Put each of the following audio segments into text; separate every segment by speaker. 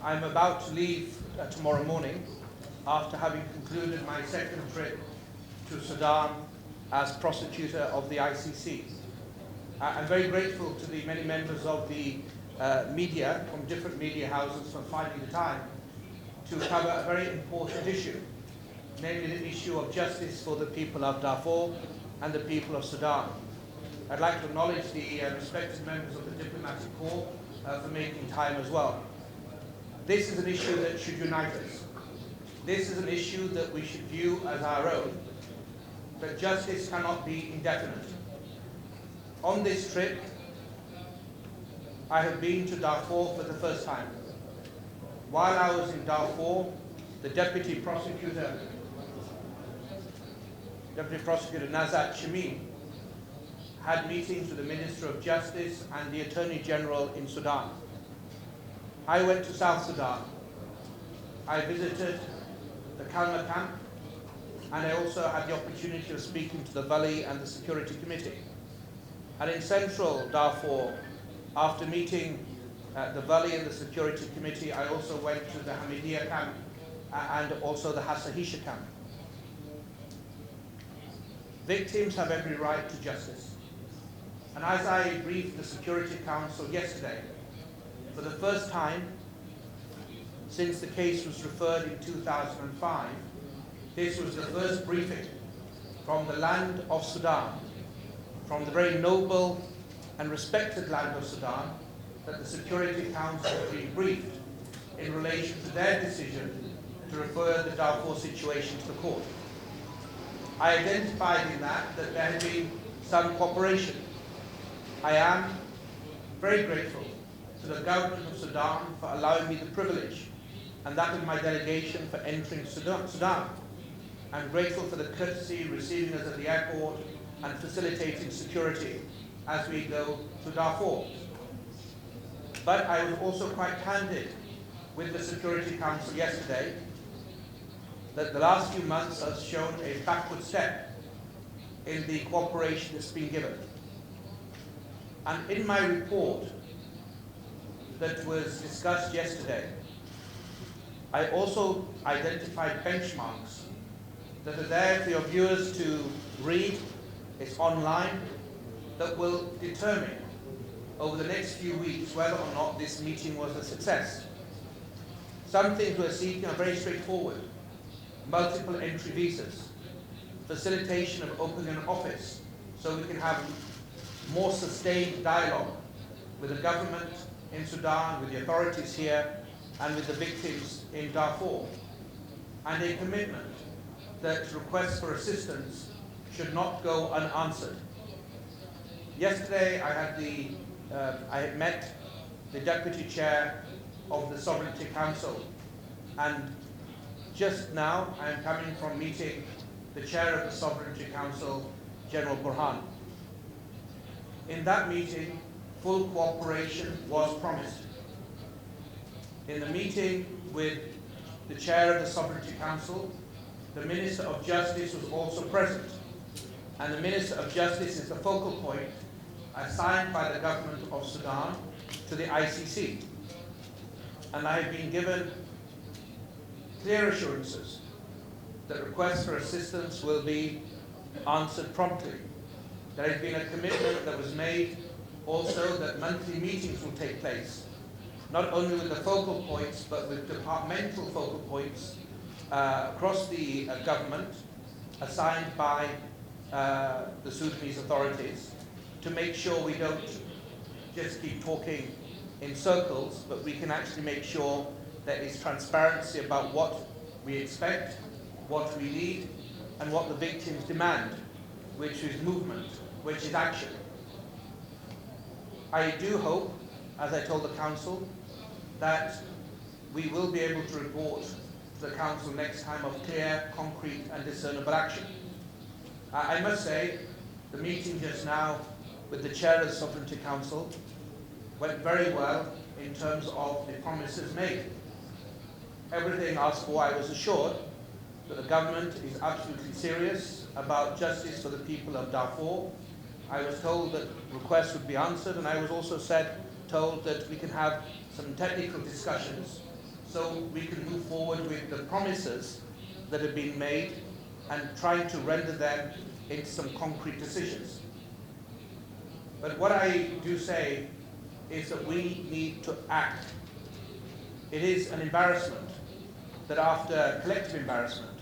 Speaker 1: I'm about to leave tomorrow morning after having concluded my second trip to Sudan as prosecutor of the ICC. I'm very grateful to the many members of the media from different media houses for finding the time to cover a very important issue, namely the issue of justice for the people of Darfur and the people of Sudan. I'd like to acknowledge the respected members of the diplomatic corps for making time as well. This is an issue that should unite us. This is an issue that we should view as our own, but justice cannot be indefinite. On this trip, I have been to Darfur for the first time. While I was in Darfur, the Deputy Prosecutor Nazat Shamin had meetings with the Minister of Justice and the Attorney General in Sudan. I went to South Sudan. I visited the Kalma camp, and I also had the opportunity of speaking to the Valley and the Security Committee. And in central Darfur, after meeting the Valley and the Security Committee, I also went to the Hamidiya camp and also the Hasahisha camp. Victims have every right to justice. And as I briefed the Security Council yesterday, for the first time since the case was referred in 2005, this was the first briefing from the land of Sudan, from the very noble and respected land of Sudan, that the Security Council has been briefed in relation to their decision to refer the Darfur situation to the court. I identified in that there had been some cooperation. I am very grateful to the government of Sudan for allowing me the privilege, and that of my delegation, for entering Sudan. I'm grateful for the courtesy receiving us at the airport and facilitating security as we go to Darfur. But I was also quite candid with the Security Council yesterday that the last few months has shown a backward step in the cooperation that's been given. And in my report that was discussed yesterday, I also identified benchmarks that are there for your viewers to read. It's online, that will determine over the next few weeks whether or not this meeting was a success. Some things we're seeking are very straightforward: multiple entry visas, facilitation of opening an office so we can have more sustained dialogue with the government in Sudan, with the authorities here, and with the victims in Darfur, and a commitment that requests for assistance should not go unanswered. Yesterday I had met the Deputy Chair of the Sovereignty Council, and just now I am coming from meeting the Chair of the Sovereignty Council, General Burhan. In that meeting, full cooperation was promised. In the meeting with the Chair of the Sovereignty Council, the Minister of Justice was also present, and the Minister of Justice is the focal point assigned by the government of Sudan to the ICC. And I have been given clear assurances that requests for assistance will be answered promptly. There has been a commitment that was made also that monthly meetings will take place, not only with the focal points, but with departmental focal points across the government assigned by the Sudanese authorities, to make sure we don't just keep talking in circles, but we can actually make sure there is transparency about what we expect, what we need, and what the victims demand, which is movement, which is action. I do hope, as I told the Council, that we will be able to report to the Council next time of clear, concrete and discernible action. I must say, the meeting just now with the Chair of the Sovereignty Council went very well in terms of the promises made. Everything asked for, I was assured that the government is absolutely serious about justice for the people of Darfur. I was told that requests would be answered, and I was also told that we can have some technical discussions so we can move forward with the promises that have been made and trying to render them into some concrete decisions. But what I do say is that we need to act. It is an embarrassment that after, collective embarrassment,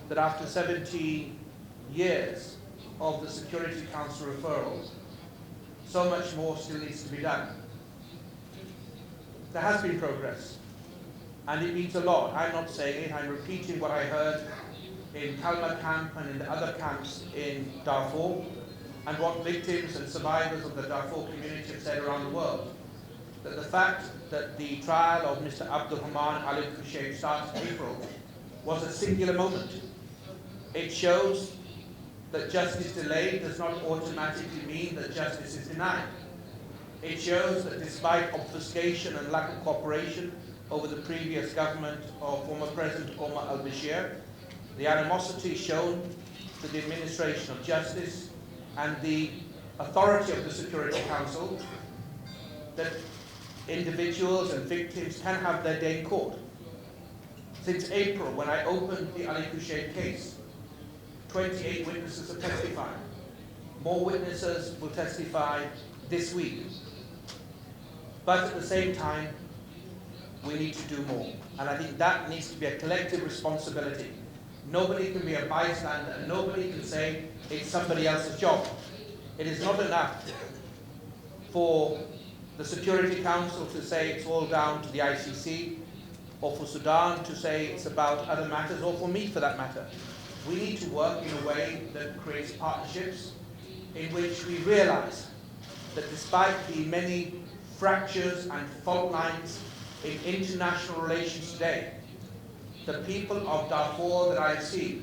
Speaker 1: that after 17 years of the Security Council referrals, so much more still needs to be done. There has been progress, and it means a lot. I'm not saying it, I'm repeating what I heard in Kalma camp and in the other camps in Darfur, and what victims and survivors of the Darfur community have said around the world. That the fact that the trial of Mr. Abdulrahman al-Kushaib started in April was a singular moment. It shows that justice delayed does not automatically mean that justice is denied. It shows that despite obfuscation and lack of cooperation over the previous government of former President Omar al-Bashir, the animosity shown to the administration of justice and the authority of the Security Council, that individuals and victims can have their day in court. Since April, when I opened the Ali Kushaib case, 28 witnesses have testified. More witnesses will testify this week. But at the same time, we need to do more. And I think that needs to be a collective responsibility. Nobody can be a bystander, and nobody can say it's somebody else's job. It is not enough for the Security Council to say it's all down to the ICC, or for Sudan to say it's about other matters, or for me for that matter. We need to work in a way that creates partnerships in which we realize that despite the many fractures and fault lines in international relations today, the people of Darfur that I see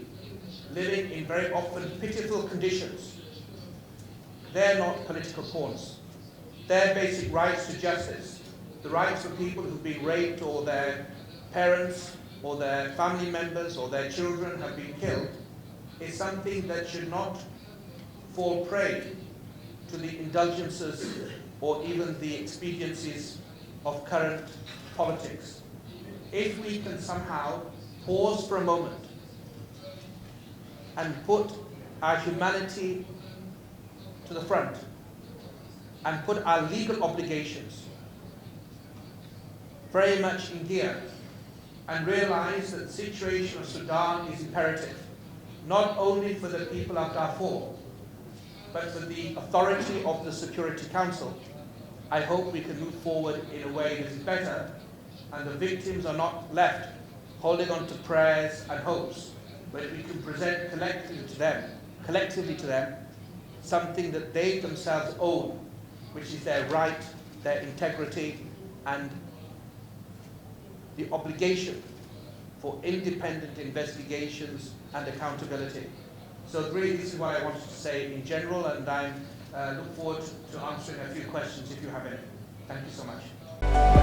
Speaker 1: living in very often pitiful conditions, they're not political pawns. Their basic rights to justice, the rights of people who've been raped or their parents or their family members or their children have been killed, is something that should not fall prey to the indulgences or even the expediencies of current politics. If we can somehow pause for a moment and put our humanity to the front and put our legal obligations very much in gear and realize that the situation of Sudan is imperative, not only for the people of Darfur, but for the authority of the Security Council, I hope we can move forward in a way that is better and the victims are not left holding on to prayers and hopes, but we can present collectively to them, something that they themselves own, which is their right, their integrity, and the obligation for independent investigations and accountability. So really this is what I wanted to say in general, and I look forward to answering a few questions if you have any. Thank you so much.